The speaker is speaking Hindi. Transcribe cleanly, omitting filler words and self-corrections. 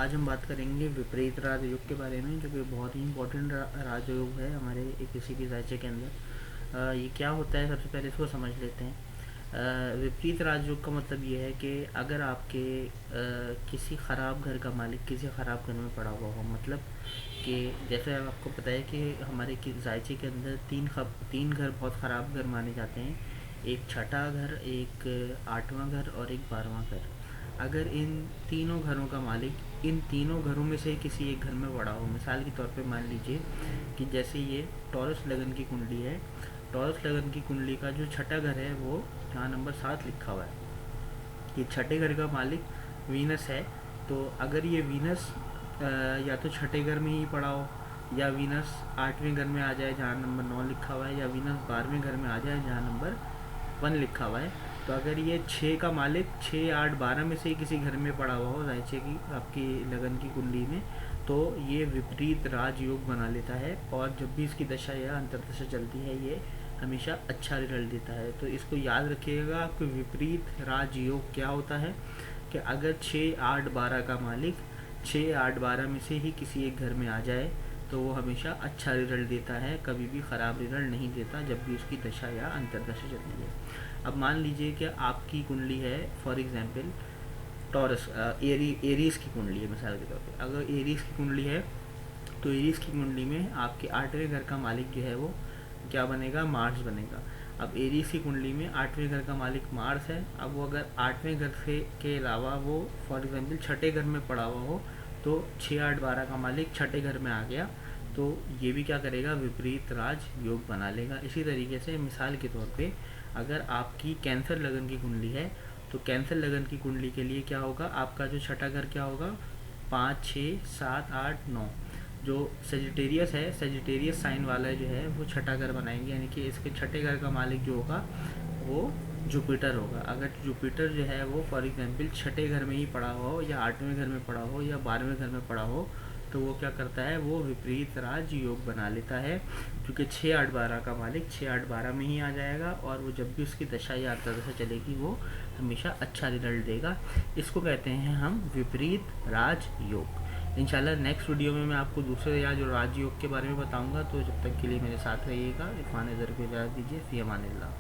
आज हम बात करेंगे विपरीत राजयोग के बारे में, जो कि बहुत ही इम्पोर्टेंट राजयोग है हमारे किसी भी राज्य के अंदर। ये क्या होता है, सबसे पहले इसको समझ लेते हैं। विपरीत राजयोग का मतलब ये है कि अगर आपके किसी ख़राब घर का मालिक किसी ख़राब घर में पड़ा हुआ हो, मतलब कि जैसे आपको पता है कि हमारे जायचे के अंदर तीन घर बहुत ख़राब घर माने जाते हैं। एक छठा घर, एक आठवां घर और एक 12वां घर। अगर इन तीनों घरों का मालिक इन तीनों घरों में से किसी एक घर में पड़ा हो, मिसाल के तौर पे मान लीजिए कि जैसे ये टॉरस लगन की कुंडली है। टॉरस लगन की कुंडली का जो छठा घर है वो यहाँ नंबर 7 लिखा हुआ है। ये छठे घर का मालिक वीनस है। तो अगर ये वीनस या तो छठे घर में ही पड़ा हो, या वीनस 8वें घर में आ जाए जहाँ नंबर 9 लिखा हुआ है, या वीनस 12वें घर में आ जाए जहाँ नंबर 1 लिखा हुआ है। तो अगर ये 6 का मालिक 6, 8, 12 में से किसी घर में पड़ा हुआ हो राइचे की आपकी लगन की कुंडली में, तो ये विपरीत राजयोग बना लेता है। और जब भी इसकी दशा या अंतर्दशा चलती है, ये हमेशा अच्छा रिजल्ट देता है। तो इसको याद रखिएगा, आपको विपरीत राजयोग क्या होता है कि अगर 6, 8, 12 का मालिक 6, 8, 12 में से ही किसी एक घर में आ जाए तो वो हमेशा अच्छा रिजल्ट देता है, कभी भी ख़राब रिजल्ट नहीं देता जब भी उसकी दशा या अंतर्दशा चलती है। अब मान लीजिए कि आपकी कुंडली है फॉर एग्जांपल टॉरस, एरीज की कुंडली है मिसाल के तौर पे। अगर एरीज की कुंडली है तो एरीज की कुंडली में आपके 8वें घर का मालिक जो है वो क्या बनेगा, मार्स बनेगा। अब एरीज की कुंडली में 8वें घर का मालिक मार्स है। अब वो अगर 8वें घर से के अलावा वो फॉर एग्जांपल छठे घर में पड़ा हुआ हो, तो 6, 8, 12 का मालिक छठे घर में आ गया, तो ये भी क्या करेगा, विपरीत राज योग बना लेगा। इसी तरीके से मिसाल के तौर पे अगर आपकी कैंसर लगन की कुंडली है, तो कैंसर लगन की कुंडली के लिए क्या होगा, आपका जो छठा घर क्या होगा, 5, 6, 7, 8, 9। जो सेजिटेरियस है, सेजिटेरियस साइन वाला जो है वो छठा घर बनाएंगे, यानी कि इसके छठे घर का मालिक जो होगा वो जुपिटर होगा। अगर जुपिटर जो है वो फॉर एग्जांपल छठे घर में ही पड़ा हो, या 8वें घर में पड़ा हो, या 12वें घर में पड़ा हो, तो वो क्या करता है, वो विपरीत राज योग बना लेता है। क्योंकि 6, 8, 12 का मालिक 6, 8, 12 में ही आ जाएगा, और वो जब भी उसकी दशा या अंतर्दशा चलेगी वो हमेशा अच्छा रिजल्ट देगा। इसको कहते हैं हम विपरीत राज योग। इंशाल्लाह नेक्स्ट वीडियो में मैं आपको दूसरे या जो राजयोग के बारे में बताऊंगा। तो जब तक के लिए मेरे साथ रहिएगा। इरफान नज़र को इजाज़त दीजिए। फ़ी अमानिल्लाह।